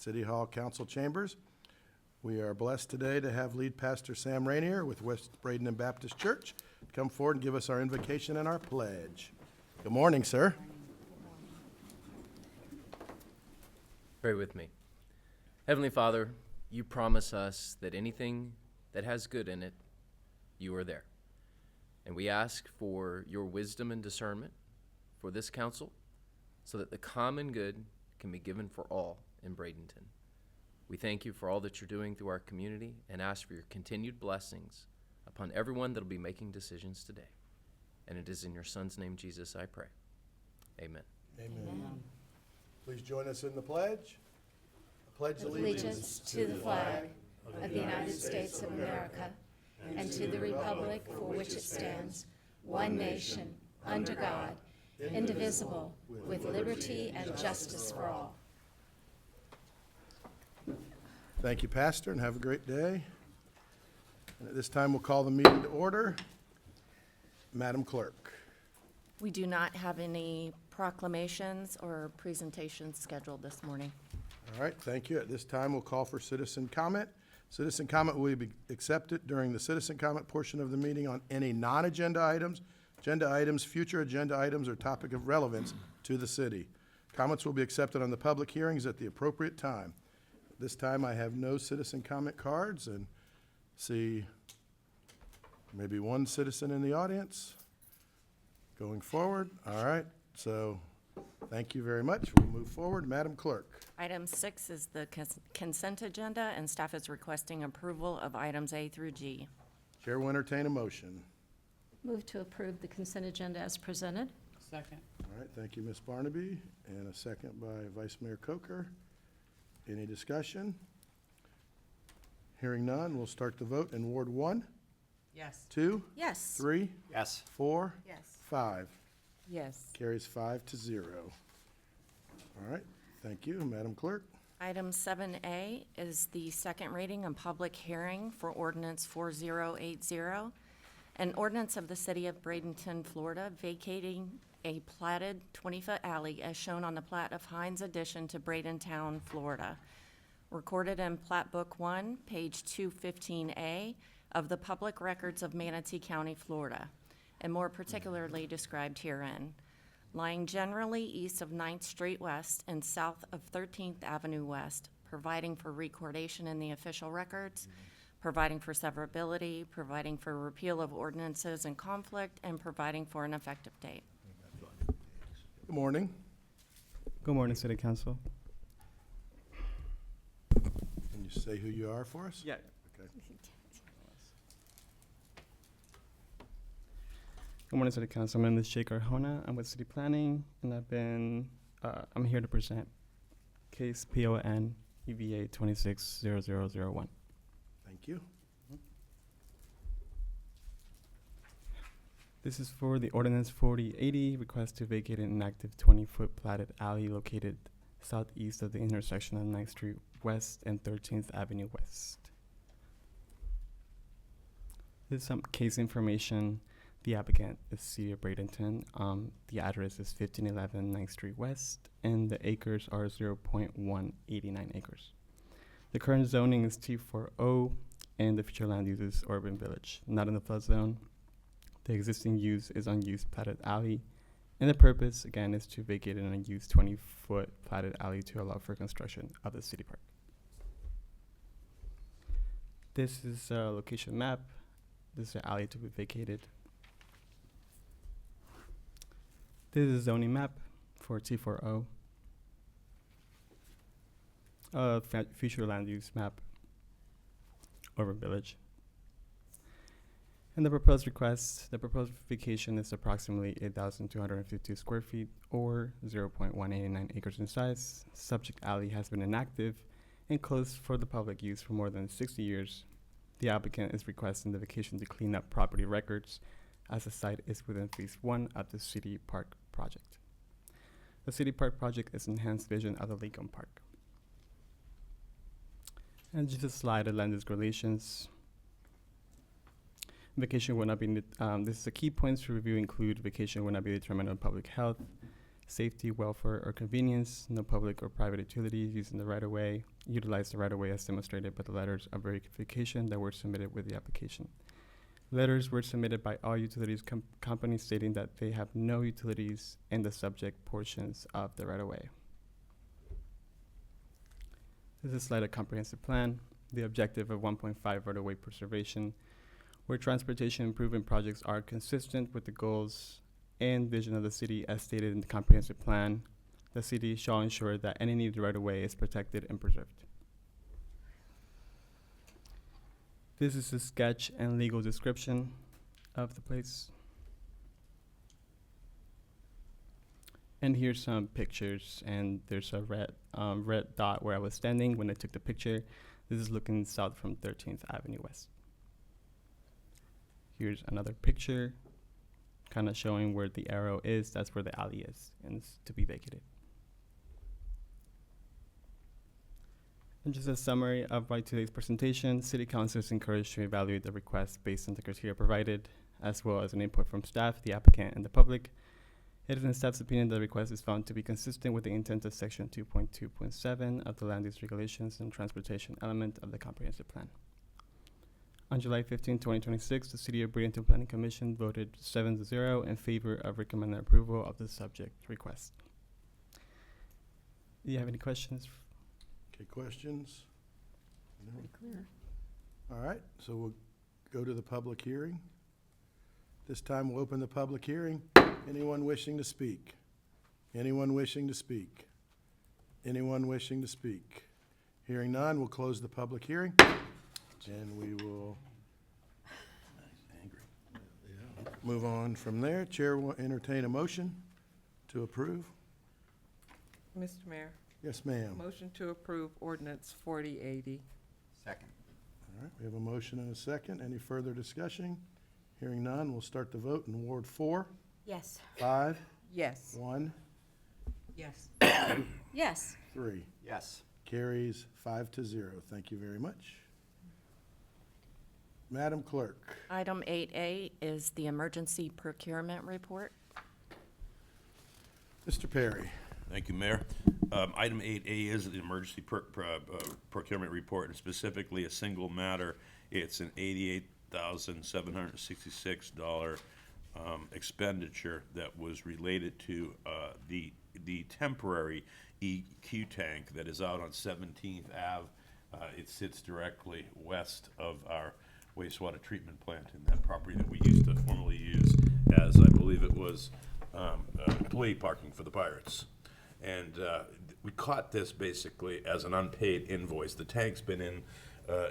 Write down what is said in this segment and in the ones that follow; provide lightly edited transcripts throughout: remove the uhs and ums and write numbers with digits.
City Hall Council Chambers. We are blessed today to have lead pastor Sam Rainier with West Bradenton Baptist Church come forward and give us our invocation and our pledge. Good morning, sir. Pray with me. Heavenly Father, you promise us that anything that has good in it, you are there. And we ask for your wisdom and discernment for this council so that the common good can be given for all in Bradenton. We thank you for all that you're doing through our community and ask for your continued blessings upon everyone that will be making decisions today. And it is in your Son's name, Jesus, I pray. Amen. Amen. Please join us in the pledge. I pledge Allegiance to the flag of the United States of America and to the republic for which it stands, one nation, under God, indivisible, with liberty and justice for all. Thank you, Pastor, and have a great day. And at this time, we'll call the meeting to order. Madam Clerk. We do not have any proclamations or presentations scheduled this morning. All right, thank you. At this time, we'll call for citizen comment. Citizen comment will be accepted during the citizen comment portion of the meeting on any non-agenda items, future agenda items, or topic of relevance to the city. Comments will be accepted on the public hearings at the appropriate time. This time, I have no citizen comment cards and see maybe one citizen in the audience going forward. All right, so thank you very much. We'll move forward. Madam Clerk. Item 6 is the consent agenda, and staff is requesting approval of items A through G. Chair will entertain a motion. Move to approve the consent agenda as presented. Second. All right, thank you, Ms. Barnaby, and a second by Vice Mayor Coker. Any discussion? Hearing none, we'll start the vote in Ward 1, Yes. 2, Yes. 3, Yes. 4, Yes. 5. Yes. Carries 5-0. All right, thank you, Madam Clerk. Item 7A is the second reading and public hearing for ordinance 4080, an ordinance of the City of Bradenton, Florida, vacating a platted 20-foot alley as shown on the plat of Hines Addition to Bradenton, Florida, recorded in Plat Book 1, page 215A of the Public Records of Manatee County, Florida, and more particularly described herein. Lying generally east of 9th Street West and south of 13th Avenue West, providing for recordation in the official records, providing for severability, providing for repeal of ordinances in conflict, and providing for an effective date. Good morning. Good morning, City Council. Can you say who you are for us? Yeah. Okay. Good morning, City Council. My name is Jake Arjona. I'm with City Planning, and I'm here to present case PON EVA 260001. Thank you. This is for the Ordinance 4080, request to vacate an inactive 20-foot platted alley located southeast of the intersection of 9th Street West and 13th Avenue West. This is some case information. The applicant is City of Bradenton. The address is 1511 9th Street West, and the acres are 0.189 acres. The current zoning is T40, and the future land use is urban village, not in the flood zone. The existing use is unused platted alley, and the purpose, again, is to vacate an unused 20-foot platted alley to allow for construction of the city park. This is a location map. This is the alley to be vacated. This is a zoning map for T40. Future land use map, urban village. And the proposed vacation is approximately 8,252 square feet or 0.189 acres in size. Subject alley has been inactive and closed for the public use for more than 60 years. The applicant is requesting the vacation to clean up property records as the site is within phase 1 of the City Park project. The City Park project is enhanced vision of the Lincoln Park. And just a slide of land use regulations. Vacation will not be, this is the key points to review include vacation will not be determined on public health, safety, welfare, or convenience, no public or private utilities using the right-of-way utilize the right-of-way as demonstrated by the letters of verification that were submitted with the application. Letters were submitted by all utilities companies stating that they have no utilities in the subject portions of the right-of-way. This is a slide of comprehensive plan. The objective of 1.5 right-of-way preservation, where transportation improvement projects are consistent with the goals and vision of the city as stated in the comprehensive plan. The city shall ensure that any needed right-of-way is protected and preserved. This is a sketch and legal description of the place. And here's some pictures, and there's a red dot where I was standing when I took the picture. This is looking south from 13th Avenue West. Here's another picture, kind of showing where the arrow is. That's where the alley is, and it's to be vacated. And just a summary of today's presentation, City Council is encouraged to evaluate the request based on the criteria provided, as well as an input from staff, the applicant, and the public. It is in staff's opinion that the request is found to be consistent with the intent of section 2.2.7 of the Land Use Regulations and Transportation element of the comprehensive plan. On July 15, 2026, the City of Bradenton Planning Commission voted 7-0 in favor of recommended approval of the subject request. Do you have any questions? Okay, questions? No? Pretty clear. All right, so we'll go to the public hearing. This time we'll open the public hearing. Anyone wishing to speak? Anyone wishing to speak? Anyone wishing to speak? Hearing none, we'll close the public hearing. And we will move on from there. Chair will entertain a motion to approve. Mr. Mayor, Yes, ma'am. motion to approve ordinance 4080. Second. All right, we have a motion and a second. Any further discussion? Hearing none, we'll start the vote in Ward 4, Yes. 5, Yes. 1, Yes. Yes. 3. Yes. Carries 5-0. Thank you very much. Madam Clerk. Item 8A is the emergency procurement report. Mr. Perry. Thank you, Mayor. Item 8A is the emergency procurement report, and specifically a single matter. It's an $88,766 expenditure that was related to the temporary EQ tank that is out on 17th Ave. It sits directly west of our wastewater treatment plant in that property that we used to formerly use as, I believe it was, employee parking for the Pirates. And we caught this basically as an unpaid invoice. The tank's been in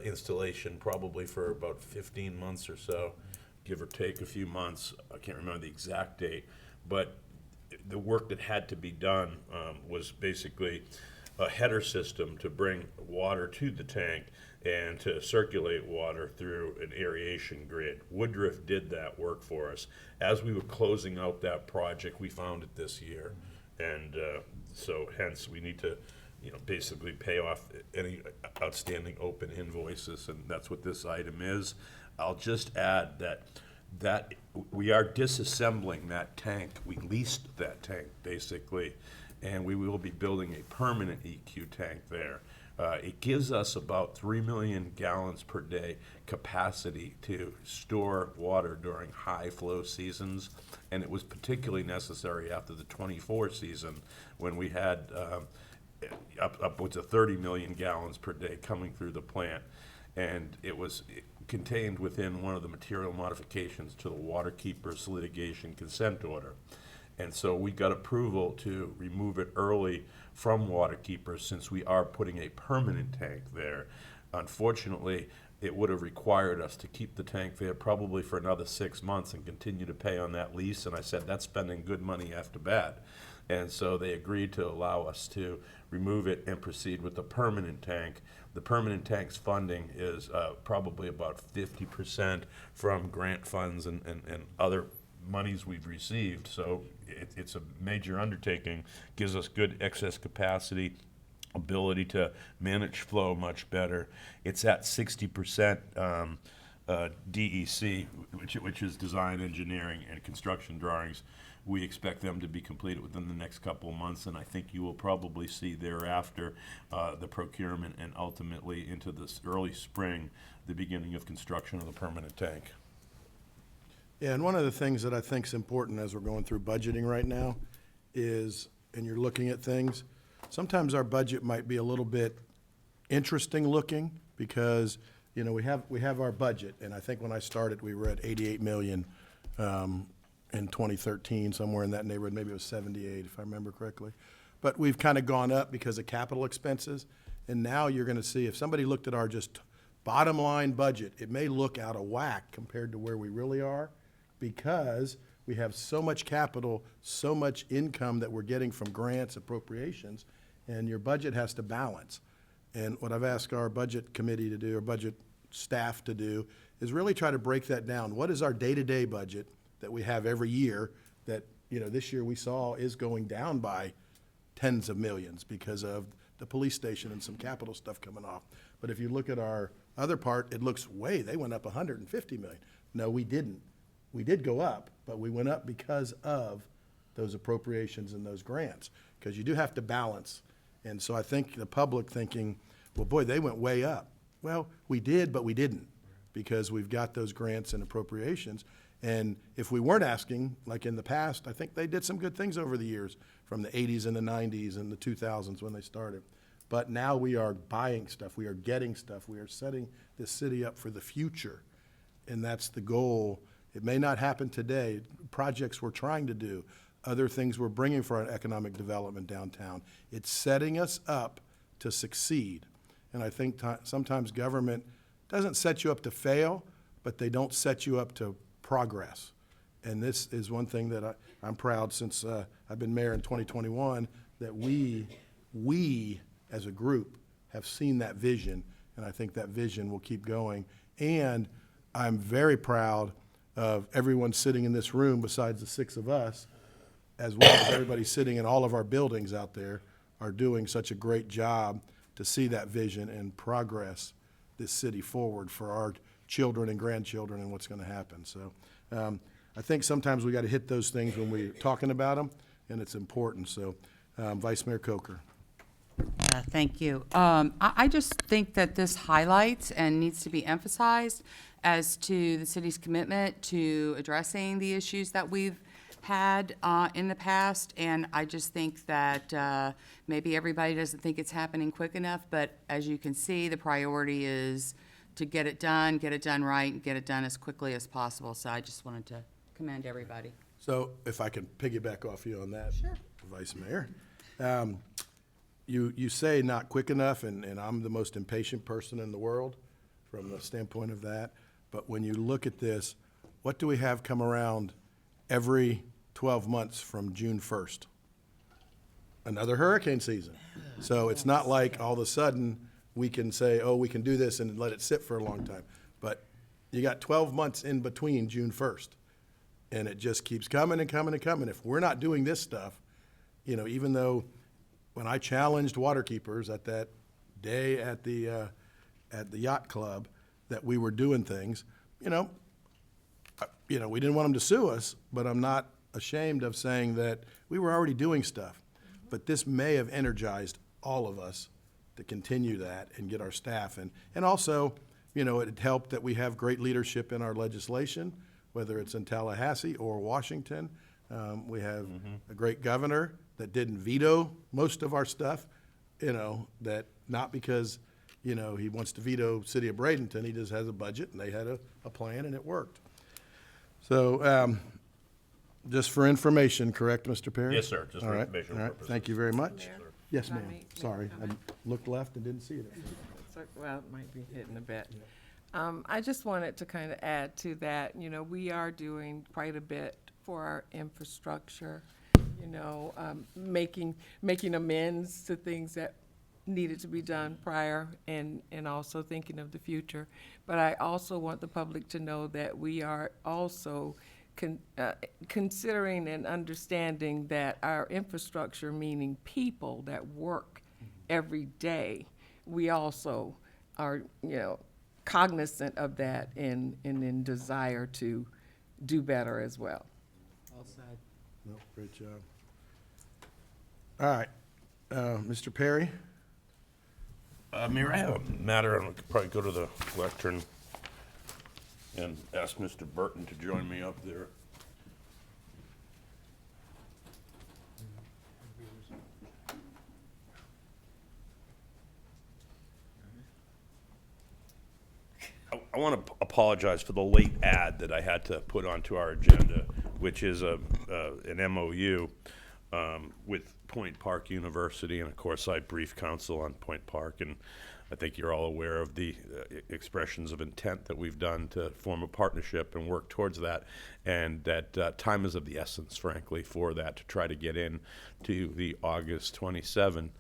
installation probably for about 15 months or so, give or take a few months. I can't remember the exact date, but the work that had to be done was basically a header system to bring water to the tank and to circulate water through an aeration grid. Woodruff did that work for us. As we were closing out that project, we found it this year. And so hence we need to, basically pay off any outstanding open invoices, and that's what this item is. I'll just add that we are disassembling that tank. We leased that tank basically, and we will be building a permanent EQ tank there. It gives us about 3 million gallons per day capacity to store water during high flow seasons, and it was particularly necessary after the 24 season when we had upwards of 30 million gallons per day coming through the plant. And it was contained within one of the material modifications to the Waterkeepers litigation consent order. And so we got approval to remove it early from Waterkeepers since we are putting a permanent tank there. Unfortunately, it would have required us to keep the tank there probably for another 6 months and continue to pay on that lease. And I said, that's spending good money after bad. And so they agreed to allow us to remove it and proceed with the permanent tank. The permanent tank's funding is probably about 50% from grant funds and other monies we've received. So it's a major undertaking, gives us good excess capacity, ability to manage flow much better. It's at 60% DEC, which is design, engineering, and construction drawings, We expect them to be completed within the next couple of months, and I think you will probably see thereafter the procurement and ultimately into this early spring, the beginning of construction of the permanent tank. Yeah, and one of the things that I think is important as we're going through budgeting right now is, and you're looking at things, sometimes our budget might be a little bit interesting looking because, you know, we have our budget, and I think when I started, we were at 88 million in 2013, somewhere in that neighborhood, maybe it was 78 if I remember correctly. But we've kind of gone up because of capital expenses, and now you're gonna see, if somebody looked at our just bottom line budget, it may look out of whack compared to where we really are, because we have so much capital, so much income that we're getting from grants, appropriations, and your budget has to balance. And what I've asked our budget committee to do, or budget staff to do, is really try to break that down. What is our day-to-day budget that we have every year that, you know, this year we saw is going down by tens of millions because of the police station and some capital stuff coming off. But if you look at our other part, it looks they went up 150 million. No, we didn't. We did go up, but we went up because of those appropriations and those grants, because you do have to balance. And so I think the public thinking, well, boy, they went way up. Well, we did, but we didn't, because we've got those grants and appropriations. And if we weren't asking, like in the past, I think they did some good things over the years, from the 80s and the 90s and the 2000s when they started. But now we are buying stuff, we are getting stuff, we are setting this city up for the future. And that's the goal. It may not happen today. Projects we're trying to do, other things we're bringing for our economic development downtown. It's setting us up to succeed. And I think sometimes government doesn't set you up to fail, but they don't set you up to progress. And this is one thing that I'm proud, since I've been mayor in 2021, that we as a group have seen that vision, and I think that vision will keep going. And I'm very proud of everyone sitting in this room besides the 6 of us, as well as everybody sitting in all of our buildings out there, are doing such a great job to see that vision and progress this city forward for our children and grandchildren and what's going to happen. So I think sometimes we got to hit those things when we're talking about them, and it's important. So Vice Mayor Coker. Thank you. I just think that this highlights and needs to be emphasized as to the city's commitment to addressing the issues that we've had in the past. And I just think that maybe everybody doesn't think it's happening quick enough, but as you can see, the priority is to get it done right, and get it done as quickly as possible. So I just wanted to commend everybody. So if I can piggyback off you on that, Sure. Vice Mayor. You say not quick enough, and I'm the most impatient person in the world from the standpoint of that. But when you look at this, what do we have come around every 12 months from June 1st? Another hurricane season. So it's not like all of a sudden we can say, oh, we can do this and let it sit for a long time. But you got 12 months in between June 1st, and it just keeps coming and coming and coming. If we're not doing this stuff, you know, even though when I challenged waterkeepers at that day at the yacht club that we were doing things, we didn't want them to sue us, but I'm not ashamed of saying that we were already doing stuff. But this may have energized all of us to continue that and get our staff in. And also, it helped that we have great leadership in our legislation, whether it's in Tallahassee or Washington. We have a great governor that didn't veto most of our stuff, that not because, he wants to veto City of Bradenton. He just has a budget, and they had a plan, and it worked. So just for information, correct, Mr. Perry? Yes, sir, just for All right, information all right. purposes. Thank you very much. Mayor? Yes, Can I ma'am. make a Sorry, I comment? looked left and didn't see it. Well, it might be hitting a bit. I just wanted to kind of add to that, we are doing quite a bit for our infrastructure, making amends to things that needed to be done prior, and also thinking of the future. But I also want the public to know that we are also considering and understanding that our infrastructure, meaning people that work every day, we also are, cognizant of that and in desire to do better as well. Well said. No, great job. All right, Mr. Perry? Mayor, I have a matter, and I could probably go to the lectern and ask Mr. Burton to join me up there. I want to apologize for the late ad that I had to put onto our agenda, which is an MOU with Point Park University, and of course I briefed council on Point Park, and I think you're all aware of the expressions of intent that we've done to form a partnership and work towards that, and that time is of the essence, frankly, for that to try to get in to the August 27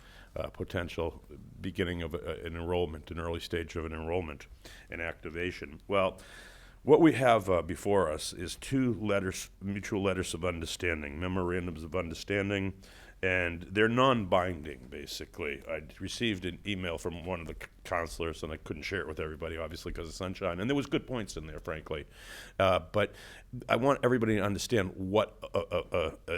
potential beginning of an enrollment, an early stage of an enrollment and activation. Well, what we have before us is two letters, mutual letters of understanding, memorandums of understanding, and they're non-binding, basically. I received an email from one of the counselors, and I couldn't share it with everybody, obviously, because of sunshine, and there was good points in there, frankly. But I want everybody to understand what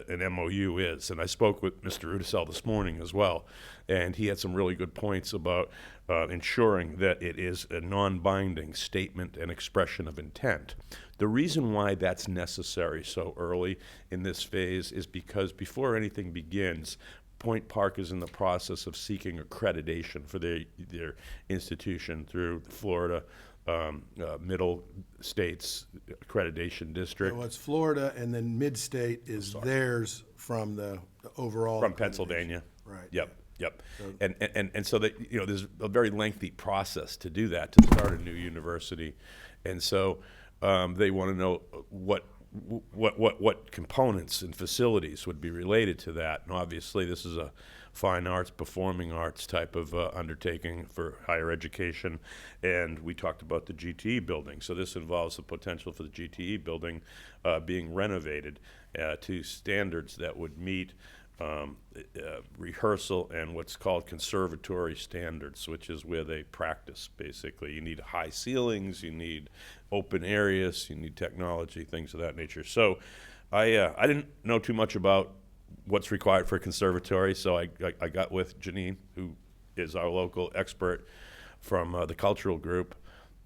an MOU is, and I spoke with Mr. Udicel this morning as well, and he had some really good points about ensuring that it is a non-binding statement and expression of intent. The reason why that's necessary so early in this phase is because before anything begins, Point Park is in the process of seeking accreditation for their institution through Florida Middle States Accreditation District. Well, it's Florida, and then Mid-State is theirs from the overall. From Pennsylvania. Right. Yep. Yep. So- And so that, there's a very lengthy process to do that, to start a new university. And so they want to know what components and facilities would be related to that. And obviously, this is a fine arts, performing arts type of undertaking for higher education. And we talked about the GTE building. So this involves the potential for the GTE building being renovated to standards that would meet rehearsal and what's called conservatory standards, which is where they practice, basically. You need high ceilings, you need open areas, you need technology, things of that nature. So I didn't know too much about what's required for a conservatory, so I got with Janine, who is our local expert from the cultural group,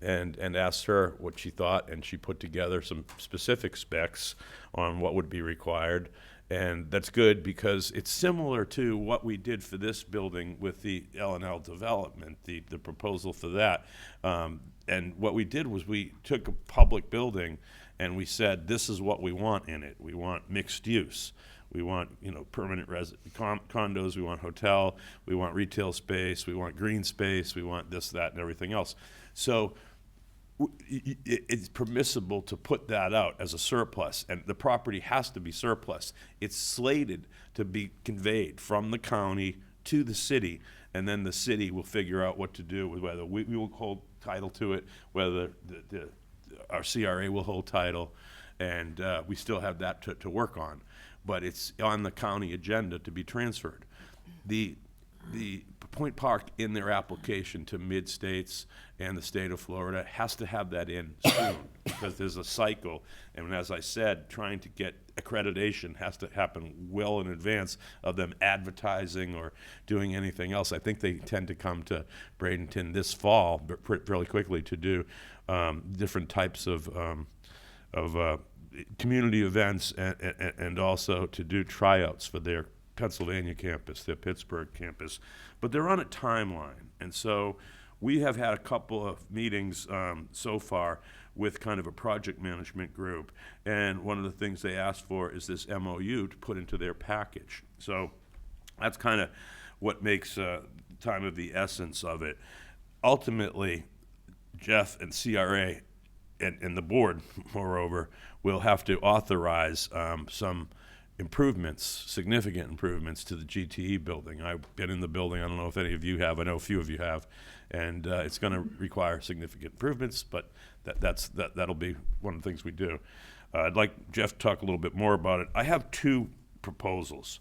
and asked her what she thought, and she put together some specific specs on what would be required. And that's good because it's similar to what we did for this building with the L&L development, the proposal for that. And what we did was we took a public building and we said, this is what we want in it. We want mixed use. We want, permanent condos. We want hotel. We want retail space. We want green space. We want this, that, and everything else. So it's permissible to put that out as a surplus, and the property has to be surplus. It's slated to be conveyed from the county to the city, and then the city will figure out what to do with whether we will hold title to it, whether our CRA will hold title, and we still have that to work on. But it's on the county agenda to be transferred. The Point Park, in their application to Mid-States and the state of Florida, has to have that in soon because there's a cycle. And as I said, trying to get accreditation has to happen well in advance of them advertising or doing anything else. I think they tend to come to Bradenton this fall, but fairly quickly, to do different types of community events and also to do tryouts for their Pennsylvania campus, their Pittsburgh campus, but they're on a timeline. And so we have had a couple of meetings so far with kind of a project management group. And one of the things they asked for is this MOU to put into their package. So that's kind of what makes time of the essence of it. Ultimately, Jeff and CRA and the board, moreover, will have to authorize some improvements, significant improvements to the GTE building. I've been in the building. I don't know if any of you have. I know a few of you have. And it's going to require significant improvements, but that'll be one of the things we do. I'd like Jeff to talk a little bit more about it. I have two proposals,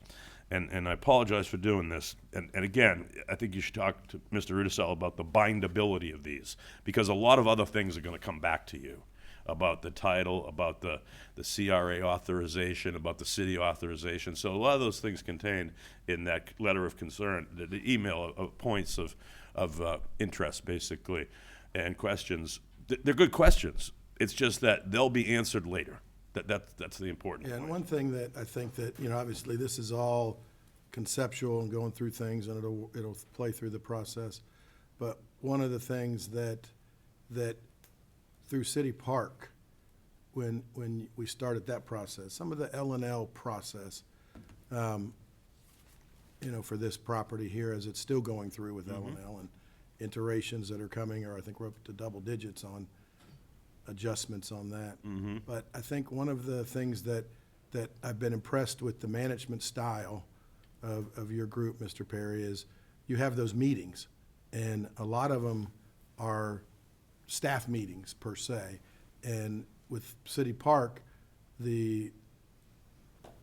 and I apologize for doing this. And again, I think you should talk to Mr. Udicel about the bindability of these, because a lot of other things are going to come back to you. about the title, about the CRA authorization, about the city authorization. So a lot of those things contained in that letter of concern, the email of points of interest, basically, and questions. They're good questions. It's just that they'll be answered later. That's the important Yeah, point. and one thing that I think that, obviously this is all conceptual and going through things, and it'll play through the process. But one of the things that through City Park, when we started that process, some of the L&L process, for this property here, as it's still going through with L&L and iterations that are coming, or I think we're up to double digits on adjustments on that. But I think one of the things that I've been impressed with the management style of your group, Mr. Perry, is you have those meetings, and a lot of them are staff meetings per se. And with City Park,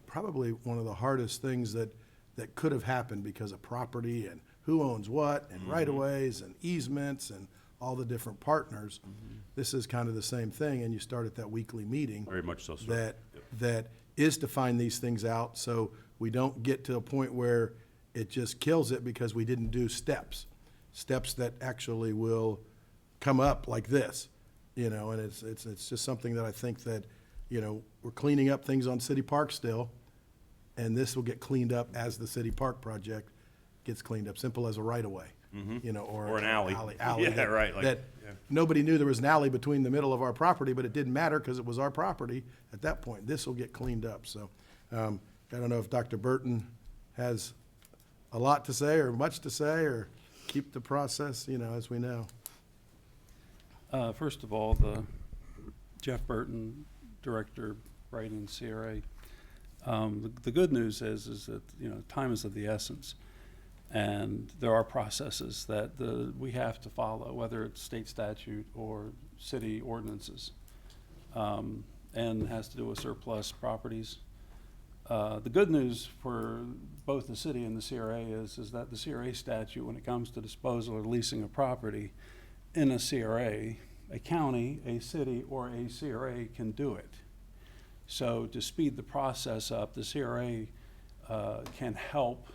probably one of the hardest things that could have happened because of property and who owns what and right-of-ways and easements and all the different partners. This is kind of the same thing, and you start at that weekly meeting. Very much so, sir. That is to find these things out, so we don't get to a point where it just kills it because we didn't do steps that actually will come up like this, and it's just something that I think that, we're cleaning up things on City Park still, and this will get cleaned up as the City Park project gets cleaned up, simple as a right-of-way, or Or an alley. Yeah, that- right, like- that yeah. nobody knew there was an alley between the middle of our property, but it didn't matter because it was our property at that point. This will get cleaned up, so, I don't know if Dr. Burton has a lot to say or much to say, or keep the process, as we know. First of all, the Jeff Burton, Director, Bradenton, CRA. The good news is that, time is of the essence. And there are processes that we have to follow, whether it's state statute or city ordinances, and has to do with surplus properties. The good news for both the city and the CRA is that the CRA statute, when it comes to disposal or leasing of property in a CRA, a county, a city, or a CRA can do it. So to speed the process up, the CRA can help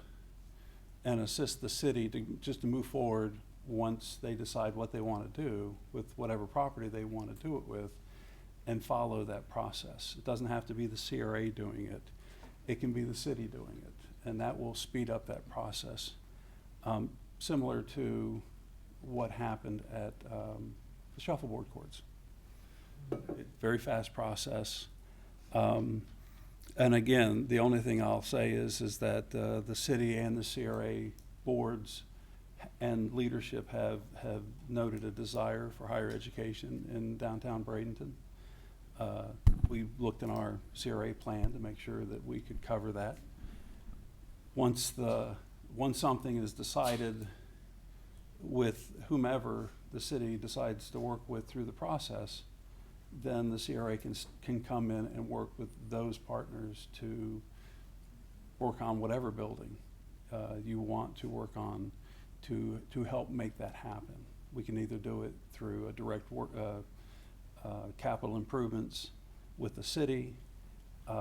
and assist the city to move forward once they decide what they want to do with whatever property they want to do it with, and follow that process. It doesn't have to be the CRA doing it. It can be the city doing it, and that will speed up that process. Similar to what happened at the shuffleboard courts. Very fast process. And again, the only thing I'll say is that the city and the CRA boards and leadership have noted a desire for higher education in downtown Bradenton. We looked in our CRA plan to make sure that we could cover that. Once something is decided with whomever the city decides to work with through the process, then the CRA can come in and work with those partners to work on whatever building you want to work on to help make that happen. We can either do it through a direct capital improvements with the city.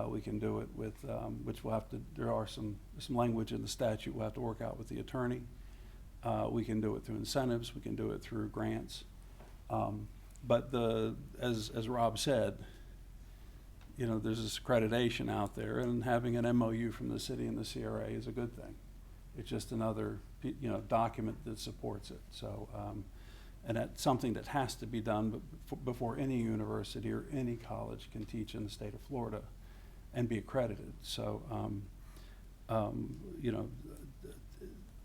We can do it with, which we'll have to, there are some language in the statute we'll have to work out with the attorney. We can do it through incentives. We can do it through grants. But as Rob said, there's this accreditation out there, and having an MOU from the city and the CRA is a good thing. It's just another, document that supports it. So, and that's something that has to be done before any university or any college can teach in the state of Florida and be accredited. So,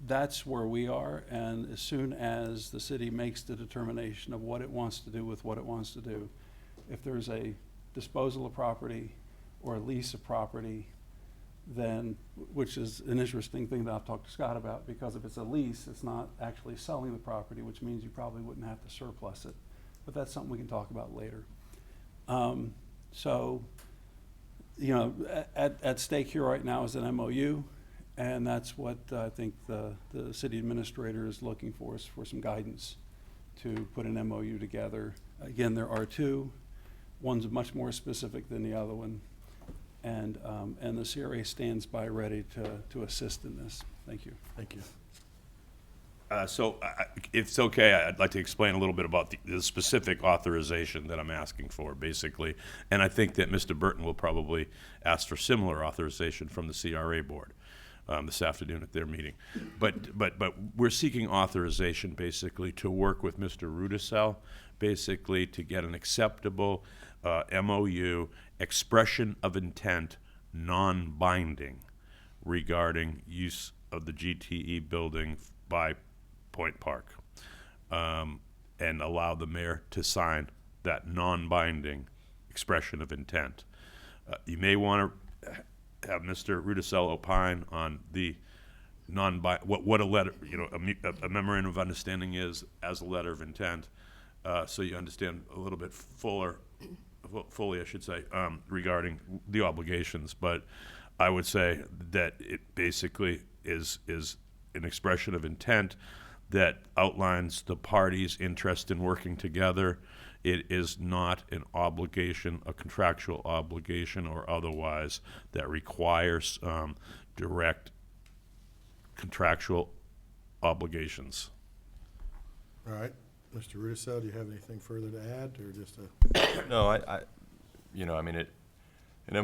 that's where we are, and as soon as the city makes the determination of what it wants to do with what it wants to do, if there's a disposal of property or a lease of property, then, which is an interesting thing that I've talked to Scott about, because if it's a lease, it's not actually selling the property, which means you probably wouldn't have to surplus it. But that's something we can talk about later. So, at stake here right now is an MOU. And that's what I think the city administrator is looking for, is for some guidance to put an MOU together. Again, there are two. One's much more specific than the other one. And the CRA stands by ready to assist in this. Thank you. Thank you. If it's okay, I'd like to explain a little bit about the specific authorization that I'm asking for, basically. And I think that Mr. Burton will probably ask for similar authorization from the CRA board this afternoon at their meeting. But we're seeking authorization, basically, to work with Mr. Rudisell, basically to get an acceptable MOU, expression of intent, non-binding, regarding use of the GTE building by Point Park, and allow the mayor to sign that non-binding expression of intent. You may want to have Mr. Rudisell opine on the what a letter, a memorandum of understanding is as a letter of intent, so you understand a little bit fully, I should say, regarding the obligations. But I would say that it basically is an expression of intent that outlines the parties' interest in working together. It is not an obligation, a contractual obligation or otherwise, that requires direct contractual obligations. All right. Mr. Russo, do you have anything further to add, or just a? No, an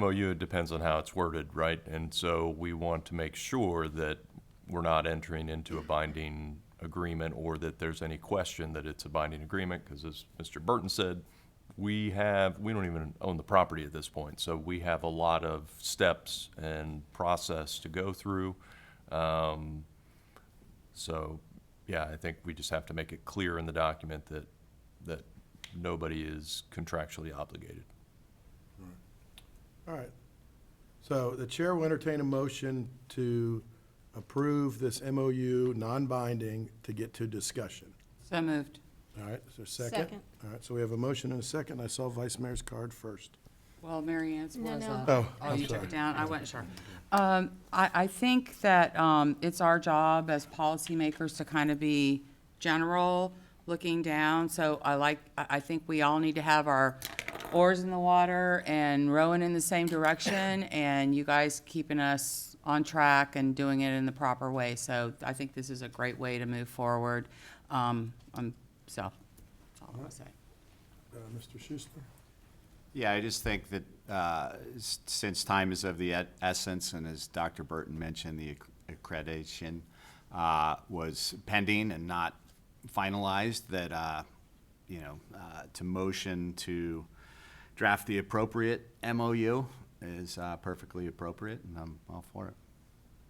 MOU, it depends on how it's worded, right? And so we want to make sure that we're not entering into a binding agreement, or that there's any question that it's a binding agreement, because as Mr. Burton said, we don't even own the property at this point, so we have a lot of steps and process to go through. So, yeah, I think we just have to make it clear in the document that nobody is contractually obligated. All right. So the chair will entertain a motion to approve this MOU, non-binding, to get to discussion. So moved. All right, is there a second? Second. All right, so we have a motion and a second. I saw Vice Mayor's card first. Well, Mary Ann's was. No. Oh, Oh, I'm you took sorry. it down? I wasn't sure. I think that it's our job as policymakers to kind of be general, looking down. So I think we all need to have our oars in the water and rowing in the same direction, and you guys keeping us on track and doing it in the proper way. So I think this is a great way to move forward. So that's all I'm gonna say. Mr. Schuster? Yeah, I just think that since time is of the essence, and as Dr. Burton mentioned, the accreditation was pending and not finalized, that, to motion to draft the appropriate MOU is perfectly appropriate, and I'm all for it.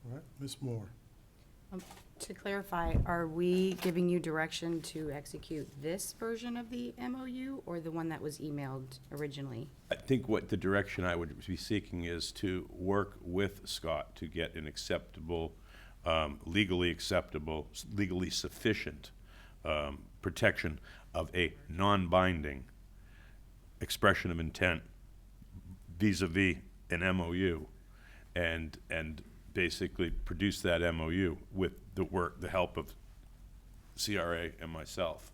All right, Ms. Moore? To clarify, are we giving you direction to execute this version of the MOU or the one that was emailed originally? I think what the direction I would be seeking is to work with Scott to get an acceptable, legally sufficient protection of a non-binding expression of intent vis-a-vis an MOU, and basically produce that MOU with the help of CRA and myself.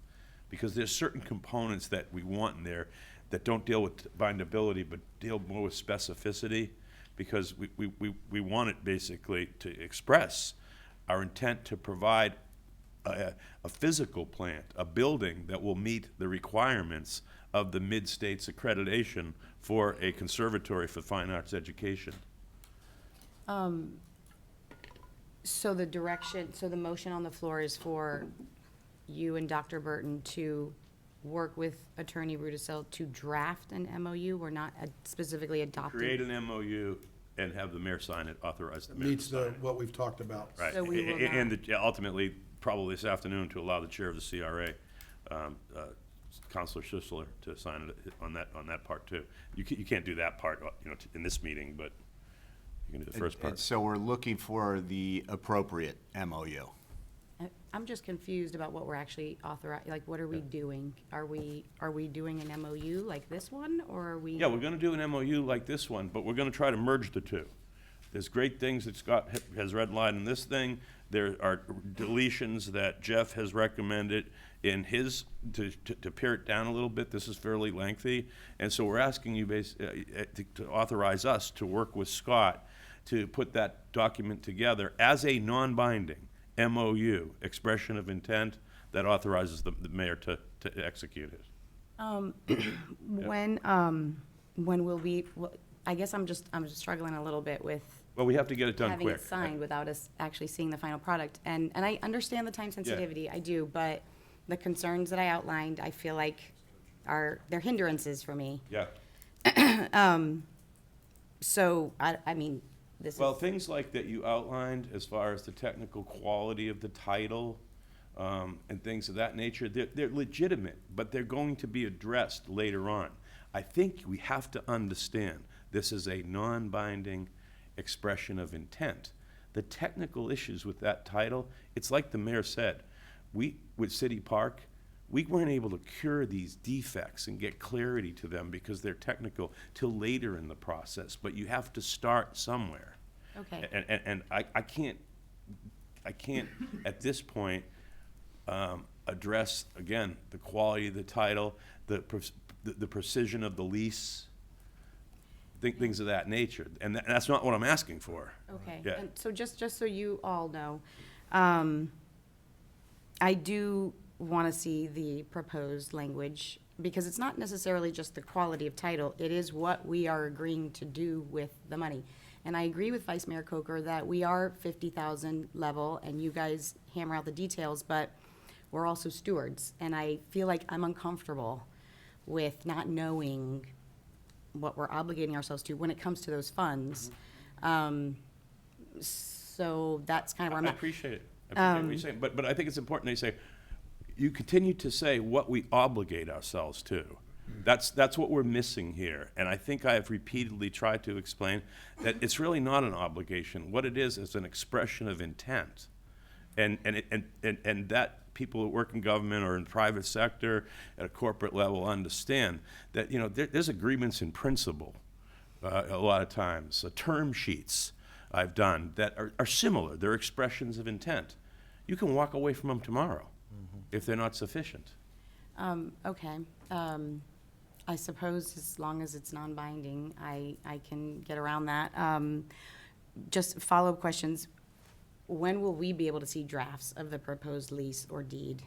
Because there's certain components that we want in there that don't deal with bindability, but deal more with specificity, because we want it basically to express our intent to provide a physical plant, a building that will meet the requirements of the Mid-States accreditation for a conservatory for fine arts education. So the motion on the floor is for you and Dr. Burton to work with Attorney Rudisell to draft an MOU? We're not specifically adopting? Create an MOU and have the mayor sign it, authorize the mayor to Meets sign it. what we've talked about. Right, So we will and ultimately, probably this afternoon, to allow the chair of the CRA, Counselor Schussler, to sign it on that part too. You can't do that part, in this meeting, but you can do the first And part. so we're looking for the appropriate MOU. I'm just confused about what we're actually authorizing, like, what are we doing? Are we doing an MOU like this one, or are we? Yeah, we're gonna do an MOU like this one, but we're gonna try to merge the two. There's great things that Scott has redlined in this thing, There are deletions that Jeff has recommended in his, to pare it down a little bit. This is fairly lengthy. And so we're asking you to authorize us to work with Scott to put that document together as a non-binding MOU, expression of intent, that authorizes the mayor to execute it. When will we, I guess I'm just struggling a little bit with Well, we have to get it done having quick. it signed without us actually seeing the final product. And I understand the time sensitivity, I do, but the concerns that I outlined, I feel like they're hindrances for me. Yeah. So, I mean, this is. Well, things like that you outlined as far as the technical quality of the title, and things of that nature, they're legitimate, but they're going to be addressed later on. I think we have to understand this is a non-binding expression of intent. The technical issues with that title, it's like the mayor said, with City Park, we weren't able to cure these defects and get clarity to them because they're technical till later in the process, but you have to start somewhere. Okay. And I can't at this point address, again, the quality of the title, the precision of the lease, things of that nature. And that's not what I'm asking for. Okay, Yeah. and so just so you all know, I do want to see the proposed language, because it's not necessarily just the quality of title, it is what we are agreeing to do with the money. And I agree with Vice Mayor Coker that we are 50,000 level, and you guys hammer out the details, but we're also stewards, and I feel like I'm uncomfortable with not knowing what we're obligating ourselves to when it comes to those funds. So that's kind of where I'm I at. appreciate it. I appreciate what you're saying. But I think it's important that you say, you continue to say what we obligate ourselves to. That's what we're missing here. And I think I have repeatedly tried to explain that it's really not an obligation. What it is an expression of intent. And that people who work in government or in the private sector at a corporate level understand that, there's agreements in principle a lot of times, term sheets I've done that are similar. They're expressions of intent. You can walk away from them tomorrow if they're not sufficient. Okay. I suppose as long as it's non-binding, I can get around that. Just follow-up questions. When will we be able to see drafts of the proposed lease or deed?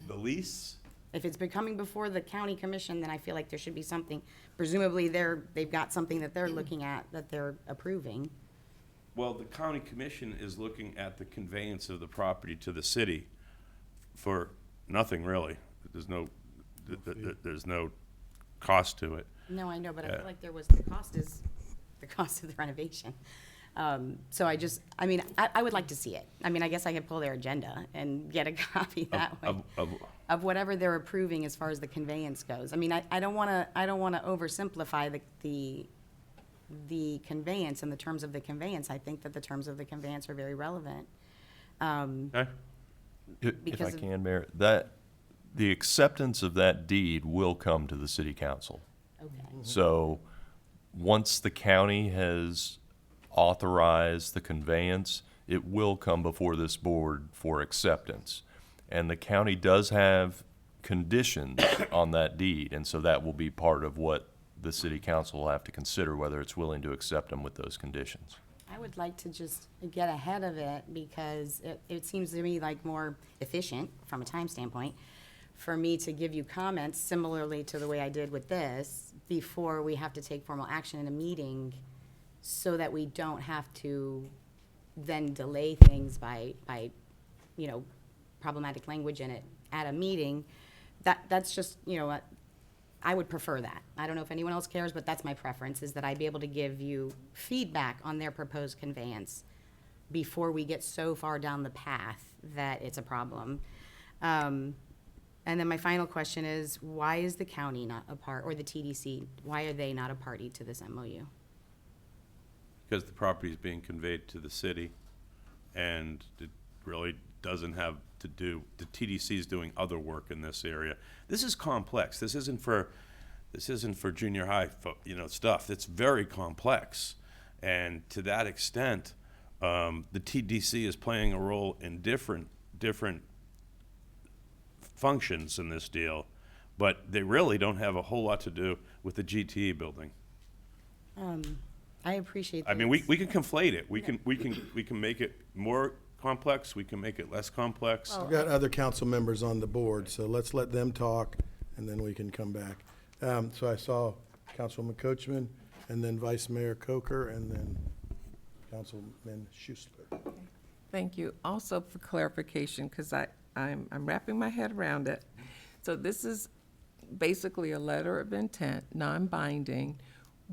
The lease? If it's been coming before the county commission, then I feel like there should be something. Presumably, they've got something that they're looking at, that they're approving. Well, the county commission is looking at the conveyance of the property to the city for nothing, really. There's no cost to it. No, I know, but I Yeah. feel like the cost is the cost of the renovation. So I would like to see it. I mean, I guess I could pull their agenda and get a copy that way of whatever they're approving as far as the conveyance goes. I mean, I don't want to oversimplify the conveyance and the terms of the conveyance. I think that the terms of the conveyance are very relevant. Okay? If I Because of- can, Mayor, the acceptance of that deed will come to the city council. Okay. So, once the county has authorized the conveyance, it will come before this board for acceptance. And the county does have conditions on that deed, and so that will be part of what the city council will have to consider, whether it's willing to accept them with those conditions. I would like to just get ahead of it because it seems to me like more efficient from a time standpoint for me to give you comments similarly to the way I did with this before we have to take formal action in a meeting so that we don't have to then delay things by problematic language in it at a meeting. That's just, I would prefer that. I don't know if anyone else cares, but that's my preference, is that I'd be able to give you feedback on their proposed conveyance before we get so far down the path that it's a problem. And then my final question is, why is the county not a part, or the TDC, why are they not a party to this MOU? Because the property is being conveyed to the city, and it really doesn't have to do, the TDC is doing other work in this area. This is complex. This isn't for junior high, stuff. It's very complex. And to that extent, The TDC is playing a role in different functions in this deal, but they really don't have a whole lot to do with the GTE building. I appreciate that. I mean, we can conflate it. We can make it more complex. We can make it less complex. We've got other council members on the board, so let's let them talk, and then we can come back. So I saw Councilwoman Coachman, and then Vice Mayor Coker, and then Councilman Schussler. Thank you. Also for clarification, because I'm wrapping my head around it. So this is basically a letter of intent, non-binding.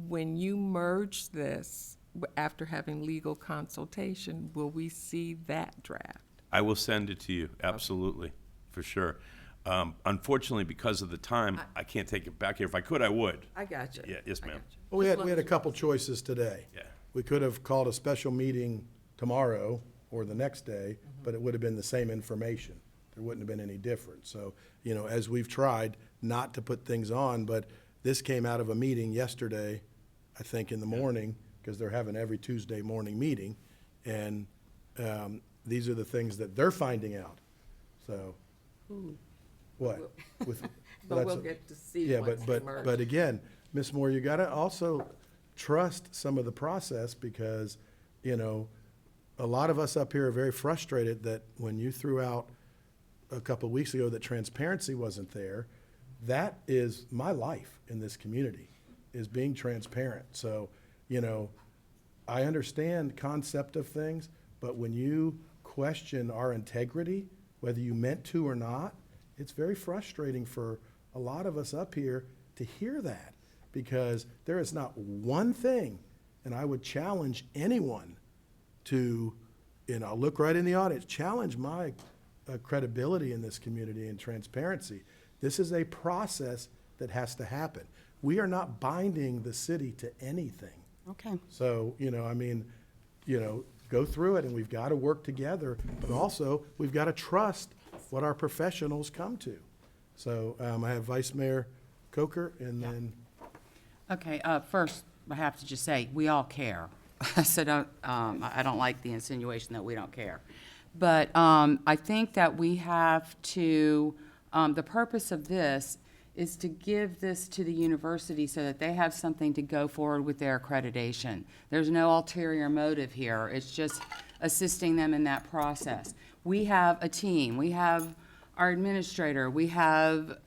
When you merge this, after having legal consultation, will we see that draft? I will send it to you, absolutely, for sure. Unfortunately, because of the time, I can't take it back here. If I could, I would. I got you. Yeah, yes, ma'am. Well, we had a couple choices today. Yeah. We could have called a special meeting tomorrow or the next day, but it would have been the same information. There wouldn't have been any difference. So, as we've tried not to put things on, but this came out of a meeting yesterday, I think in the morning, because they're having every Tuesday morning meeting. And these are the things that they're finding out. So, what? With- But that's we'll a- get to see Yeah, what's but emerged. again, Ms. Moore, you gotta also trust some of the process because, a lot of us up here are very frustrated that when you threw out a couple of weeks ago that transparency wasn't there, that is my life in this community, is being transparent. So, I understand concept of things, but when you question our integrity, whether you meant to or not, it's very frustrating for a lot of us up here to hear that, because there is not one thing, and I would challenge anyone to, look right in the audience, challenge my credibility in this community and transparency. This is a process that has to happen. We are not binding the city to anything. Okay. So, go through it, and we've got to work together, but also, we've got to trust what our professionals come to. So, I have Vice Mayor Coker, and then, Okay, first, I have to just say, we all care. So I don't like the insinuation that we don't care. But I think that we have to, the purpose of this is to give this to the university so that they have something to go forward with their accreditation. There's no ulterior motive here. It's just assisting them in that process. We have a team. We have our administrator. We have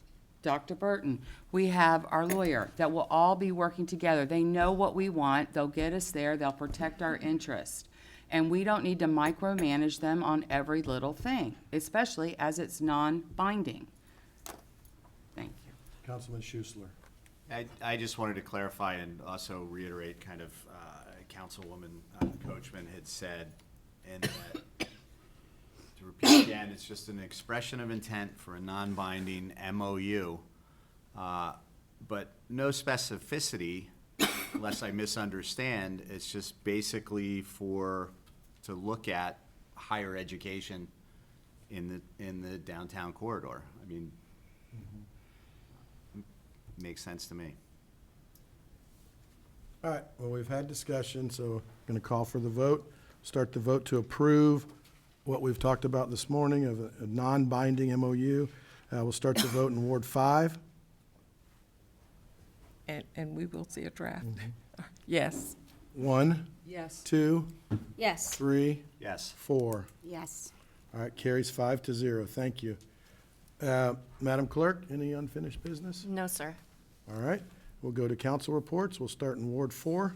Dr. Burton. We have our lawyer that will all be working together. They know what we want. They'll get us there. They'll protect our interest. And we don't need to micromanage them on every little thing, especially as it's non-binding. Thank you. Councilman Schussler. I just wanted to clarify and also reiterate kind of Councilwoman Coachman had said, and that, to repeat again, it's just an expression of intent for a non-binding MOU, but no specificity, unless I misunderstand. It's just basically to look at higher education in the downtown corridor. I mean, makes sense to me. All right, well, we've had discussion, so I'm going to call for the vote. Start the vote to approve what we've talked about this morning of a non-binding MOU. We'll start the vote in Ward 5. And we will see a draft. Yes. 1, Yes. 2, Yes. 3, Yes. 4. Yes. All right, carries 5-0. Thank you. Madam Clerk, any unfinished business? No, sir. All right, we'll go to council reports. We'll start in Ward 4.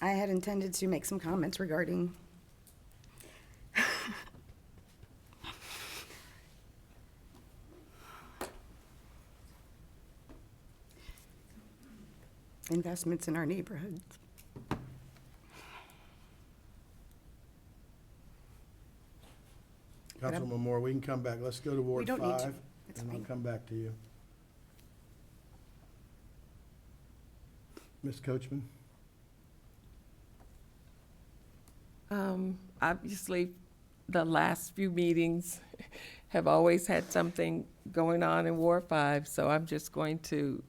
I had intended to make some comments regarding investments in our neighborhoods. Councilman Moore, we can come back. Let's go to Ward 5. don't need to. It's And I'll fine. come back to you. Ms. Coachman? Obviously, the last few meetings have always had something going on in Ward 5, so I'm just going to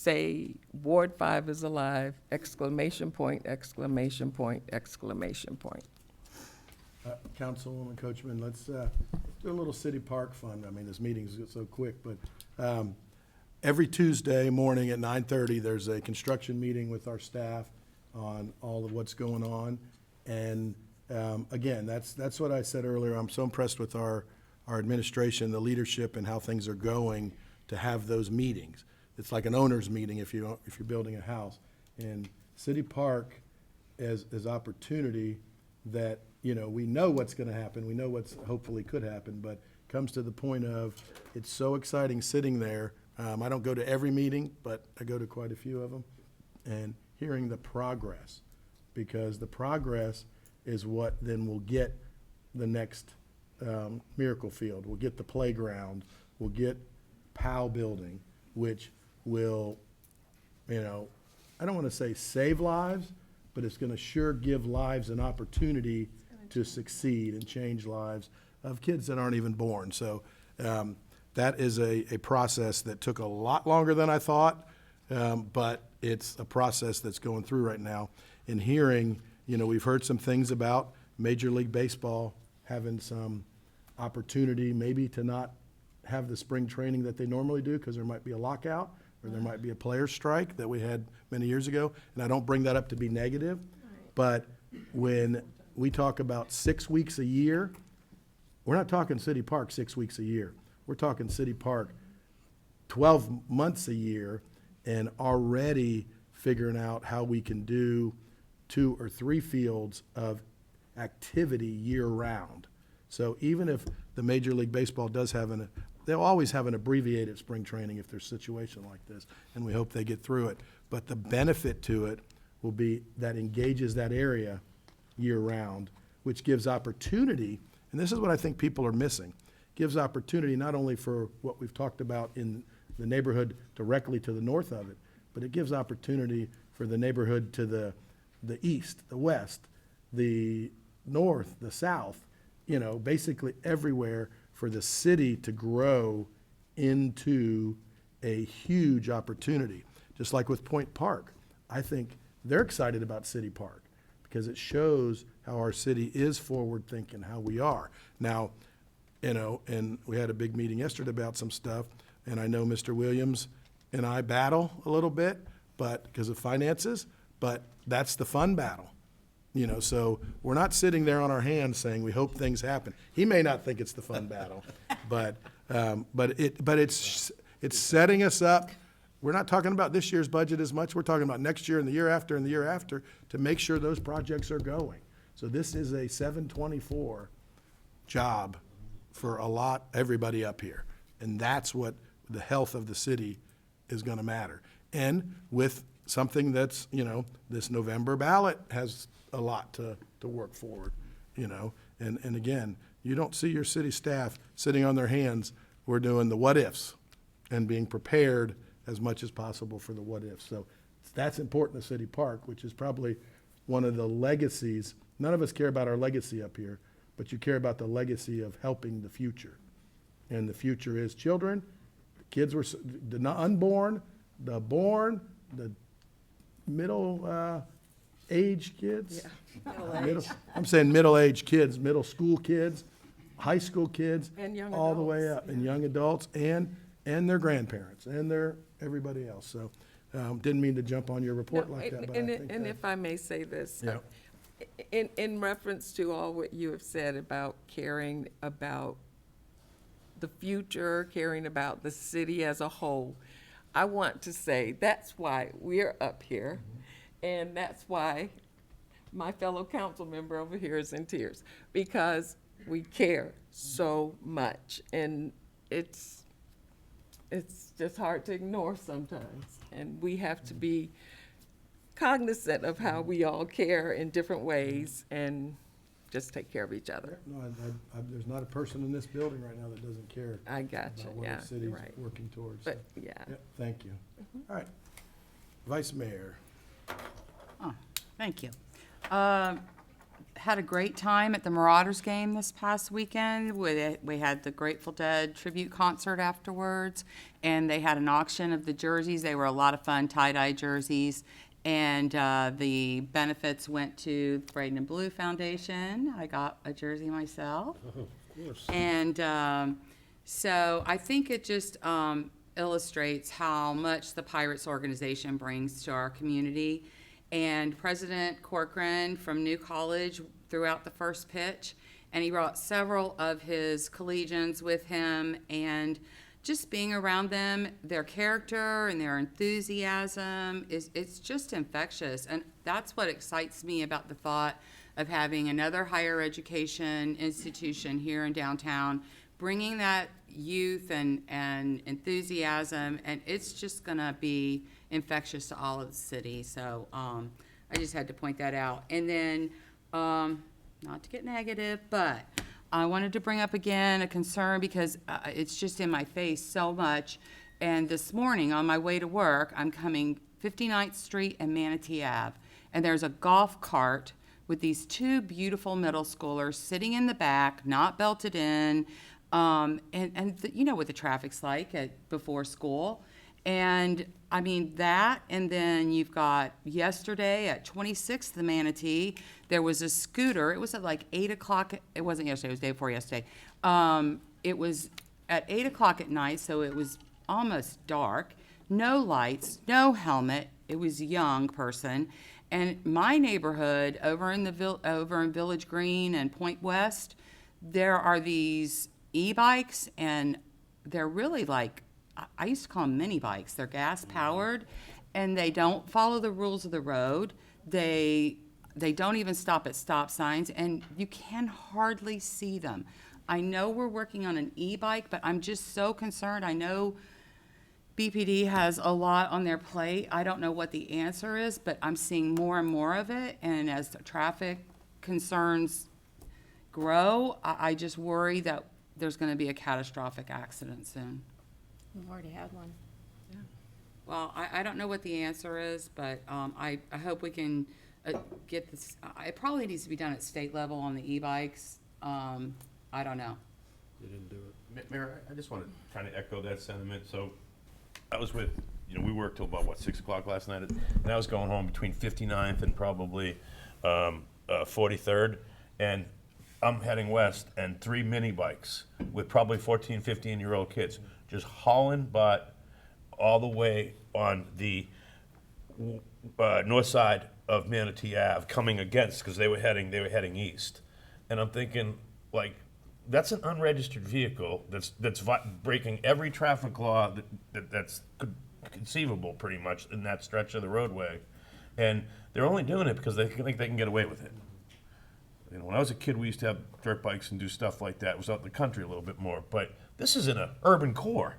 say Ward 5 is alive, exclamation point, exclamation point, exclamation point. Councilwoman Coachman, let's do a little city park fun. I mean, this meeting's so quick, but every Tuesday morning at 9:30, there's a construction meeting with our staff on all of what's going on. And again, that's what I said earlier. I'm so impressed with our administration, the leadership, and how things are going to have those meetings. It's like an owner's meeting if you're building a house. And City Park is opportunity that, you know, we know what's gonna happen, we know what's hopefully could happen, but comes to the point of, it's so exciting sitting there. I don't go to every meeting, but I go to quite a few of them, and hearing the progress, because the progress is what then will get the next Miracle Field, we'll get the playground, we'll get POW building, which will, you know, I don't wanna say save lives, but it's gonna sure give lives an opportunity to succeed and change lives of kids that aren't even born. So that is a process that took a lot longer than I thought, but it's a process that's going through right now. In hearing, you know, we've heard some things about Major League Baseball having some opportunity maybe to not have the spring training that they normally do because there might be a lockout or there might be a players' strike that we had many years ago. And I don't bring that up to be negative, but when we talk about 6 weeks a year, we're not talking City Park 6 weeks a year. We're talking City Park 12 months a year, and already figuring out how we can do 2 or 3 fields of activity year-round. So even if the Major League Baseball does have they'll always have an abbreviated spring training if there's a situation like this, and we hope they get through it. But the benefit to it will be that engages that area year-round, which gives opportunity, and this is what I think people are missing, gives opportunity not only for what we've talked about in the neighborhood directly to the north of it, but it gives opportunity for the neighborhood to the east, the west, the north, the south, you know, basically everywhere, for the city to grow into a huge opportunity. Just like with Point Park, I think they're excited about City Park because it shows how our city is forward-thinking, how we are. Now, you know, and we had a big meeting yesterday about some stuff, and I know Mr. Williams and I battle a little bit, but because of finances, but that's the fun battle. You know, so we're not sitting there on our hands saying we hope things happen. He may not think it's the fun battle, but it's setting us up. We're not talking about this year's budget as much. We're talking about next year and the year after and the year after to make sure those projects are going. So this is a 724 job for everybody up here. And that's what the health of the city is going to matter. And with something that's, you know, this November ballot has a lot to work forward, you know. And again, you don't see your city staff sitting on their hands. We're doing the what ifs and being prepared as much as possible for the what ifs. So that's important to City Park, which is probably one of the legacies. None of us care about our legacy up here, but you care about the legacy of helping the future. And the future is children, the kids were the unborn, the born, the middle-aged kids. Yeah. I'm saying middle-aged kids, middle school kids, high school kids, And young all the way adults, up, and young adults, and their grandparents, and everybody else. So, didn't mean to jump on your report No, like that, but and, I think and that- if I may say this, Yeah. in reference to all what you have said about caring about the future, caring about the city as a whole, I want to say that's why we're up here, and that's why my fellow council member over here is in tears, because we care so much, and it's just hard to ignore sometimes, and we have to be cognizant of how we all care in different ways and just take care of each other. No, there's not a person in this building right now that doesn't care I got you, about what yeah, the city's you're right. working towards. So, But, yeah. yep, thank you. All right. Vice Mayor. Thank you. had a great time at the Marauders game this past weekend. We had the Grateful Dead tribute concert afterwards, and they had an auction of the jerseys. They were a lot of fun, tie-dye jerseys. And the benefits went to Bradenton Blue Foundation. I got a jersey myself. Oh, of course. And so I think it just illustrates how much the Pirates organization brings to our community. And President Corcoran from New College threw out the first pitch, and he brought several of his collegians with him, and just being around them, their character and their enthusiasm it's just infectious. And that's what excites me about the thought of having another higher education institution here in downtown, bringing that youth and enthusiasm, and it's just gonna be infectious to all of the city. So I just had to point that out. And then, not to get negative, but I wanted to bring up again a concern because it's just in my face so much. And this morning on my way to work, I'm coming 59th Street and Manatee Ave, and there's a golf cart with these two beautiful middle schoolers sitting in the back, not belted in, you know what the traffic's like before school. And I mean that, and then you've got yesterday at 26th, the Manatee, there was a scooter. It was at like 8 o'clock. It wasn't yesterday, it was the day before yesterday. It was at 8 o'clock at night, so it was almost dark. No lights, no helmet. It was a young person. And my neighborhood over in Village Green and Point West, there are these e-bikes, and they're really like, I used to call them mini bikes. They're gas powered, and they don't follow the rules of the road. They don't even stop at stop signs, and you can hardly see them. I know we're working on an e-bike, but I'm just so concerned. I know BPD has a lot on their plate. I don't know what the answer is, but I'm seeing more and more of it, and as the traffic concerns grow, I just worry that there's going to be a catastrophic accident soon. We've already had one. Well, I don't know what the answer is, but I hope we can get this. It probably needs to be done at state level on the e-bikes. I don't know. They didn't do it. Mayor, I just want to kind of echo that sentiment. So I was with, we worked till about, 6 o'clock last night, and I was going home between 59th and probably 43rd, and I'm heading west, and 3 mini bikes with probably 14, 15-year-old kids just hauling butt all the way on the north side of Manatee Ave, coming against, because they were heading east. And I'm thinking, like, that's an unregistered vehicle that's breaking every traffic law that's conceivable, pretty much, in that stretch of the roadway. And they're only doing it because they think they can get away with it. When I was a kid, we used to have dirt bikes and do stuff like that. It was out in the country a little bit more, but this is in an urban core.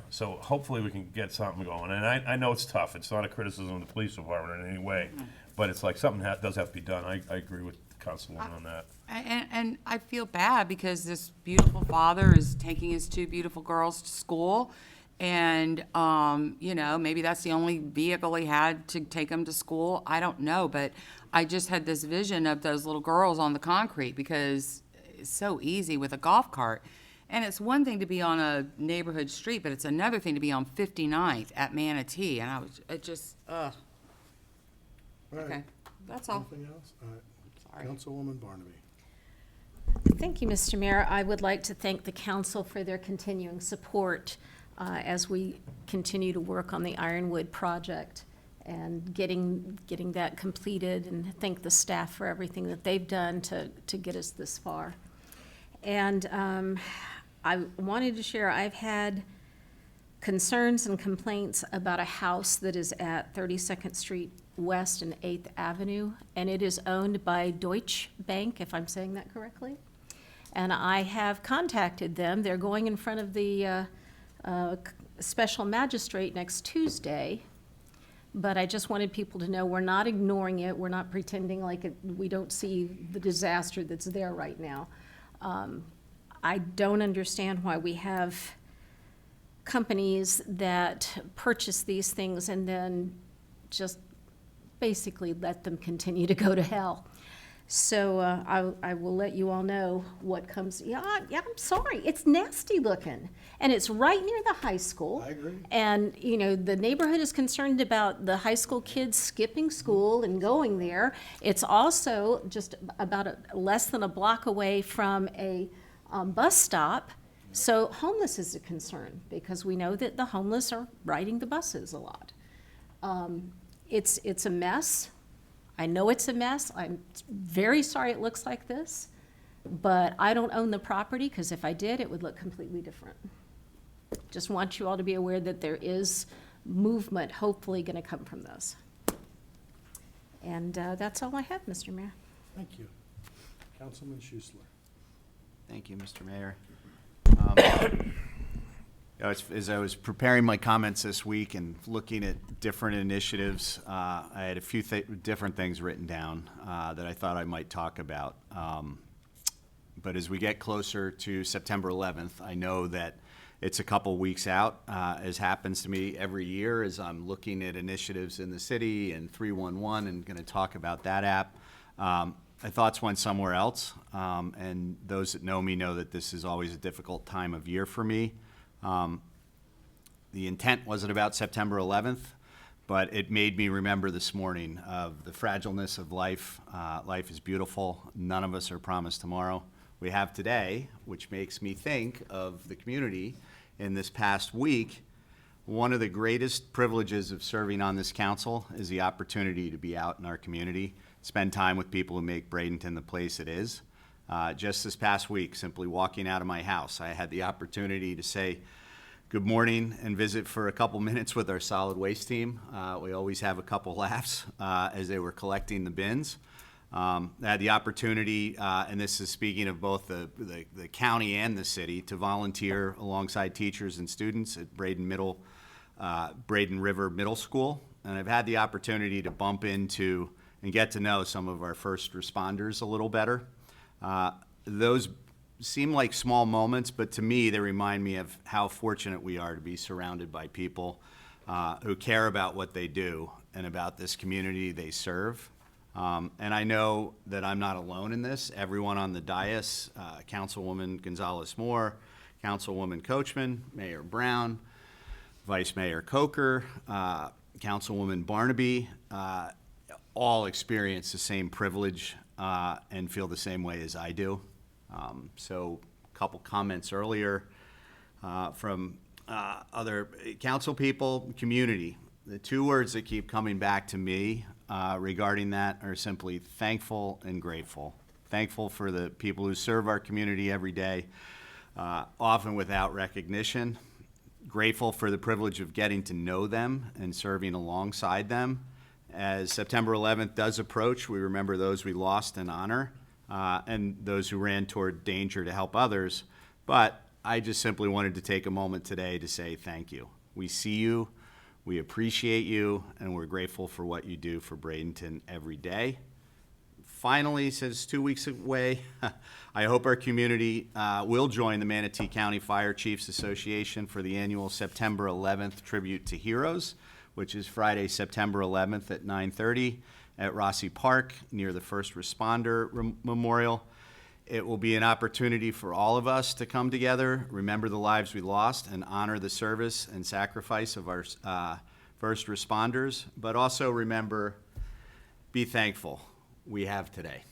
So hopefully we can get something going. And I know it's tough. It's not a criticism of the police department in any way, but it's like something does have to be done. I agree with Councilwoman on that. And I feel bad because this beautiful father is taking his 2 beautiful girls to school, and maybe that's the only vehicle he had to take them to school. I don't know, but I just had this vision of those little girls on the concrete because it's so easy with a golf cart. And it's one thing to be on a neighborhood street, but it's another thing to be on 59th at Manatee. And All right. Okay, that's all. Anything else? All right. Sorry. Councilwoman Barnaby. Thank you, Mr. Mayor. I would like to thank the council for their continuing support as we continue to work on the Ironwood project and getting that completed, and thank the staff for everything that they've done to get us this far. And I wanted to share, I've had concerns and complaints about a house that is at 32nd Street West and 8th Avenue, and it is owned by Deutsche Bank, if I'm saying that correctly. And I have contacted them. They're going in front of the special magistrate next Tuesday, but I just wanted people to know we're not ignoring it. We're not pretending like we don't see the disaster that's there right now. I don't understand why we have companies that purchase these things and then just basically let them continue to go to hell. So I will let you all know what comes. Yeah, I'm sorry. It's nasty looking. And it's right near the high school. I agree. And, you know, the neighborhood is concerned about the high school kids skipping school and going there. It's also just about less than a block away from a bus stop. So homeless is a concern because we know that the homeless are riding the buses a lot. It's a mess. I know it's a mess. I'm very sorry it looks like this, but I don't own the property, because if I did, it would look completely different. Just want you all to be aware that there is movement hopefully going to come from this. And that's all I have, Mr. Mayor. Thank you. Councilman Schuessler. Thank you, Mr. Mayor. As I was preparing my comments this week and looking at different initiatives, I had a few different things written down that I thought I might talk about. But as we get closer to September 11th, I know that it's a couple weeks out, as happens to me every year as I'm looking at initiatives in the city and 311 and going to talk about that app. My thoughts went somewhere else, and those that know me know that this is always a difficult time of year for me. The intent wasn't about September 11th, but it made me remember this morning of the fragileness of life. Life is beautiful. None of us are promised tomorrow. We have today, which makes me think of the community in this past week. One of the greatest privileges of serving on this council is the opportunity to be out in our community, spend time with people who make Bradenton the place it is. Just this past week, simply walking out of my house, I had the opportunity to say good morning and visit for a couple minutes with our solid waste team. We always have a couple laughs as they were collecting the bins. I had the opportunity, and this is speaking of both the county and the city, to volunteer alongside teachers and students at Braden River Middle School. And I've had the opportunity to bump into and get to know some of our first responders a little better. Those seem like small moments, but to me, they remind me of how fortunate we are to be surrounded by people who care about what they do and about this community they serve. And I know that I'm not alone in this. Everyone on the dais, Councilwoman Gonzalez-Moore, Councilwoman Coachman, Mayor Brown, Vice Mayor Coker, Councilwoman Barnaby, all experience the same privilege and feel the same way as I do. So a couple comments earlier from other council people, community. The two words that keep coming back to me regarding that are simply thankful and grateful. Thankful for the people who serve our community every day, often without recognition. Grateful for the privilege of getting to know them and serving alongside them. As September 11th does approach, we remember those we lost in honor and those who ran toward danger to help others. But I just simply wanted to take a moment today to say thank you. We see you, we appreciate you, and we're grateful for what you do for Bradenton every day. Finally, since 2 weeks away, I hope our community will join the Manatee County Fire Chiefs Association for the annual September 11th Tribute to Heroes, which is Friday, September 11th at 9:30 at Rossi Park near the First Responder Memorial. It will be an opportunity for all of us to come together, remember the lives we lost, and honor the service and sacrifice of our first responders, but also remember, be thankful we have today.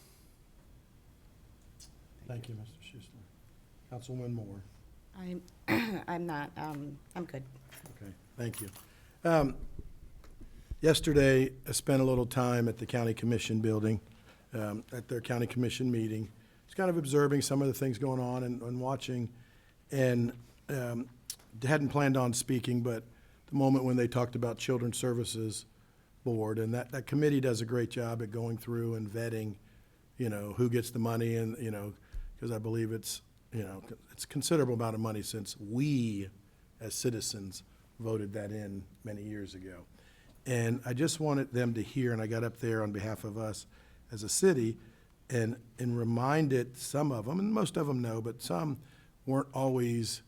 Thank you, Mr. Schuessler. Councilwoman Moore. I'm not, I'm good. Okay, thank you. Yesterday, I spent a little time at the County Commission building, at their County Commission meeting. Just kind of observing some of the things going on and watching, and hadn't planned on speaking, but the moment when they talked about Children's Services Board, and that committee does a great job at going through and vetting, who gets the money, and, because I believe it's a considerable amount of money since we, as citizens, voted that in many years ago. And I just wanted them to hear, and I got up there on behalf of us as a city, and reminded some of them, and most of them know, but some weren't always,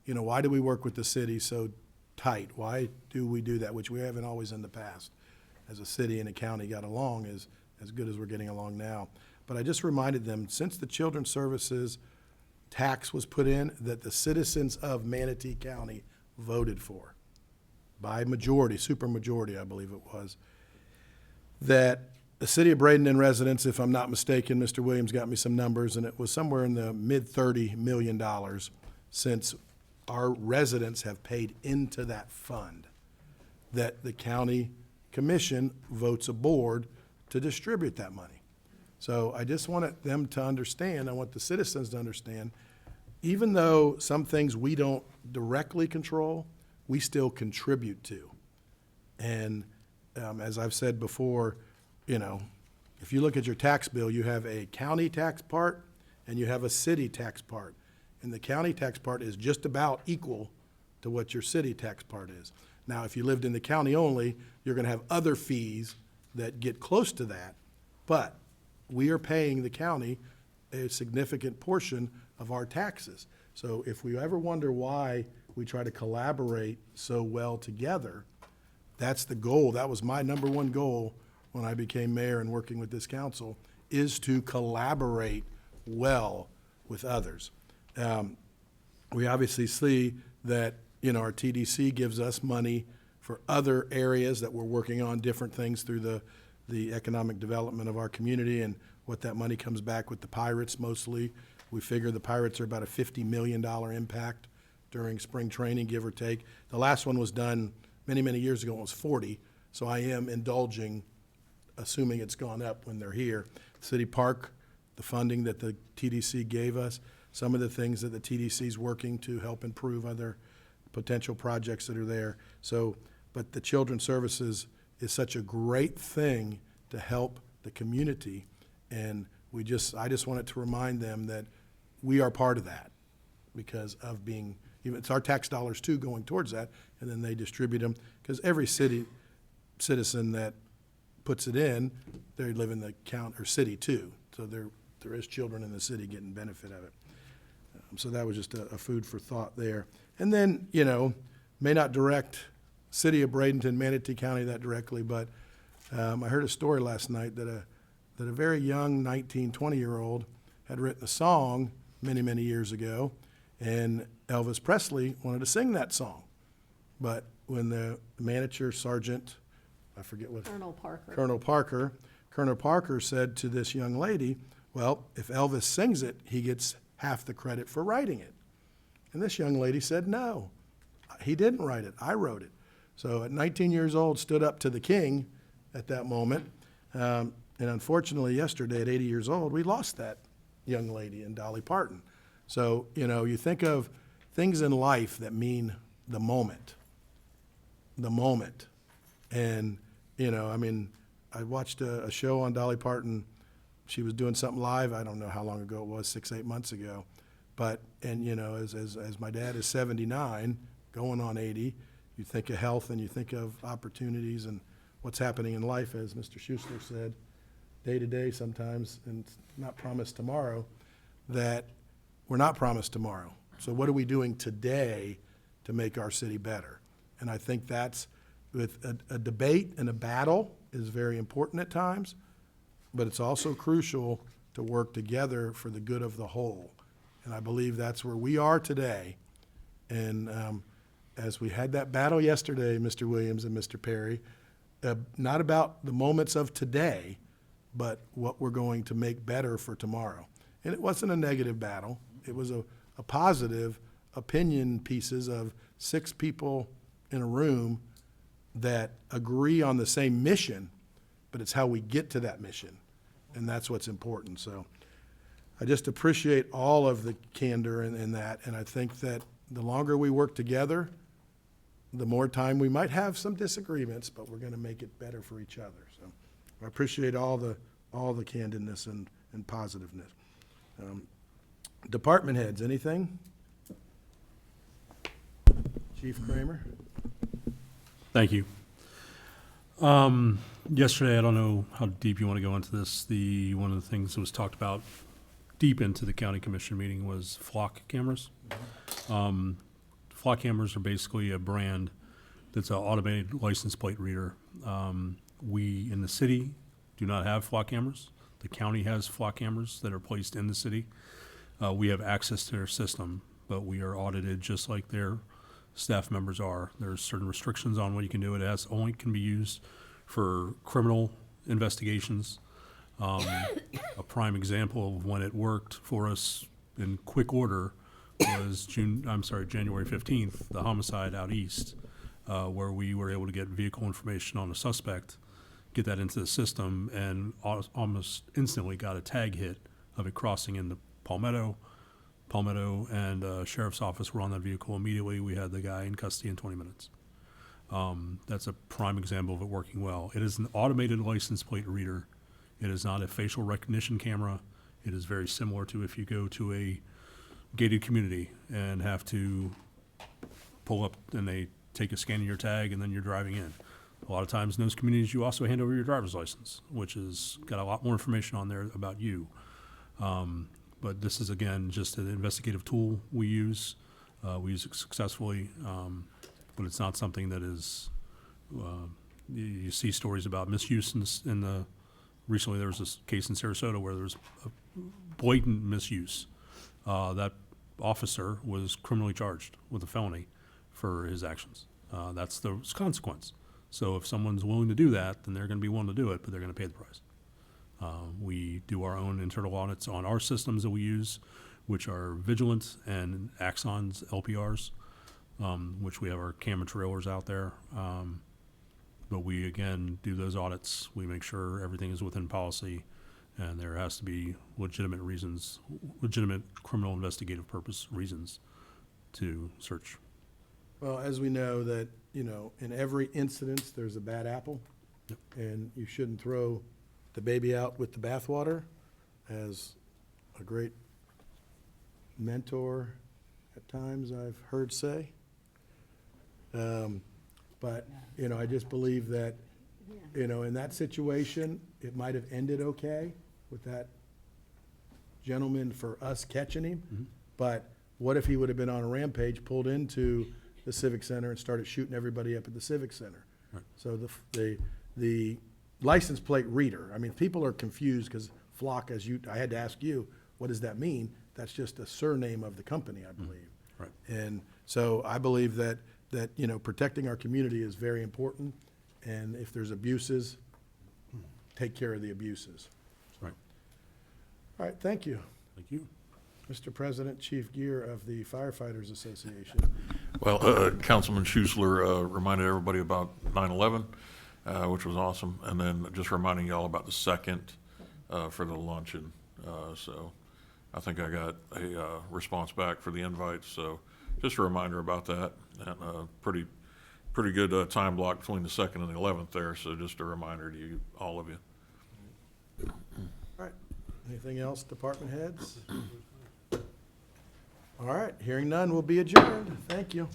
why do we work with the city so tight? Why do we do that? Which we haven't always in the past. As a city and a county got along as good as we're getting along now. but I just reminded them, since the Children's Services tax was put in, that the citizens of Manatee County voted for, by majority, supermajority, I believe it was, that the city of Bradenton residents, if I'm not mistaken, Mr. Williams got me some numbers, and it was somewhere in the mid-$30 million since our residents have paid into that fund, that the county commission votes a board to distribute that money. So I just wanted them to understand, I want the citizens to understand, even though some things we don't directly control, we still contribute to. And as I've said before, you know, if you look at your tax bill, you have a county tax part and you have a city tax part. And the county tax part is just about equal to what your city tax part is. Now, if you lived in the county only, you're gonna have other fees that get close to that. But we are paying the county a significant portion of our taxes. So if we ever wonder why we try to collaborate so well together, that's the goal. That was my number one goal when I became mayor and working with this council, is to collaborate well with others. We obviously see that, you know, our TDC gives us money for other areas that we're working on, different things through the economic development of our community, and what that money comes back with the Pirates mostly. We figure the Pirates are about a $50 million impact during spring training, give or take. The last one was done many, many years ago, it was 40, so I am indulging, assuming it's gone up when they're here. City Park, the funding that the TDC gave us, some of the things that the TDC is working to help improve other potential projects that are there. So, but the Children's Services is such a great thing to help the community, and I just wanted to remind them that we are part of that because of being, even it's our tax dollars too going towards that, and then they distribute them, because every citizen that puts it in, they live in the county or city too, so there is children in the city getting benefit of it. So that was just a food for thought there. And then, you know, may not direct city of Bradenton, Manatee County that directly, but I heard a story last night that a very young 19, 20-year-old had written a song many, many years ago, and Elvis Presley wanted to sing that song. But when the manager, Sergeant, I forget what. Colonel Parker said to this young lady, well, if Elvis sings it, he gets half the credit for writing it. And this young lady said, no, he didn't write it, I wrote it. So at 19 years old, stood up to the king at that moment. And unfortunately, yesterday at 80 years old, we lost that young lady in Dolly Parton. So, you know, you think of things in life that mean the moment. And, you know, I mean, I watched a show on Dolly Parton. She was doing something live, I don't know how long ago it was, 6-8 months ago. But, and you know, as my dad is 79, going on 80, you think of health and you think of opportunities and what's happening in life, as Mr. Schuessler said, day to day sometimes, and not promised tomorrow, that we're not promised tomorrow. So what are we doing today to make our city better? And I think that's, with a debate and a battle is very important at times, but it's also crucial to work together for the good of the whole. And I believe that's where we are today. And as we had that battle yesterday, Mr. Williams and Mr. Perry, not about the moments of today, but what we're going to make better for tomorrow. And it wasn't a negative battle. It was a positive opinion pieces of 6 people in a room that agree on the same mission, but it's how we get to that mission. And that's what's important. So I just appreciate all of the candor in that. And I think that the longer we work together, the more time we might have some disagreements, but we're going to make it better for each other. So I appreciate all the candidness and positiveness. Department heads, anything? Chief Kramer? Thank you. Yesterday, I don't know how deep you want to go into this. One of the things that was talked about deep into the county commission meeting was flock cameras. Flock cameras are basically a brand that's an automated license plate reader. We in the city do not have flock cameras. The county has flock cameras that are placed in the city. We have access to their system, but we are audited just like their staff members are. There's certain restrictions on what you can do. It has, only can be used for criminal investigations. A prime example of when it worked for us in quick order was January 15th, the homicide out east, where we were able to get vehicle information on a suspect, get that into the system, and almost instantly got a tag hit of it crossing into Palmetto. Palmetto and Sheriff's Office were on that vehicle immediately. We had the guy in custody in 20 minutes. That's a prime example of it working well. It is an automated license plate reader. It is not a facial recognition camera. It is very similar to if you go to a gated community and have to pull up and they take a scan of your tag and then you're driving in. A lot of times in those communities, you also hand over your driver's license, which has got a lot more information on there about you. But this is, again, just an investigative tool we use. We use it successfully, but it's not something that is, you see stories about misuse in the, recently there was this case in Sarasota where there was a blatant misuse. That officer was criminally charged with a felony for his actions. That's the consequence. So if someone's willing to do that, then they're going to be willing to do it, but they're going to pay the price. We do our own internal audits on our systems that we use, which are Vigilant and Axon's LPRs, which we have our camera trailers out there. But we, again, do those audits. We make sure everything is within policy, and there has to be legitimate reasons, legitimate criminal investigative purpose reasons to search. Well, as we know that, you know, in every incident, there's a bad apple. Yep. And you shouldn't throw the baby out with the bathwater, as a great mentor at times I've heard say. But, you know, I just believe that, you know, in that situation, it might have ended okay with that gentleman for us catching him. But what if he would have been on a rampage, pulled into the Civic Center and started shooting everybody up at the Civic Center? Right. So the license plate reader, I mean, people are confused because Flock, I had to ask you, what does that mean? That's just a surname of the company, I believe. Right. And so I believe that, you know, protecting our community is very important. And if there's abuses, take care of the abuses. Right. All right, thank you. Thank you. Mr. President, Chief Gear of the Firefighters Association. Well, Councilman Schusler reminded everybody about 9/11, which was awesome, and then just reminding y'all about the second for the luncheon. So I think I got a response back for the invite, so just a reminder about that. And pretty good time block between the 2nd and the 11th there, so just a reminder to you, all of you. All right, anything else, department heads? All right, hearing none, we'll be adjourned. Thank you.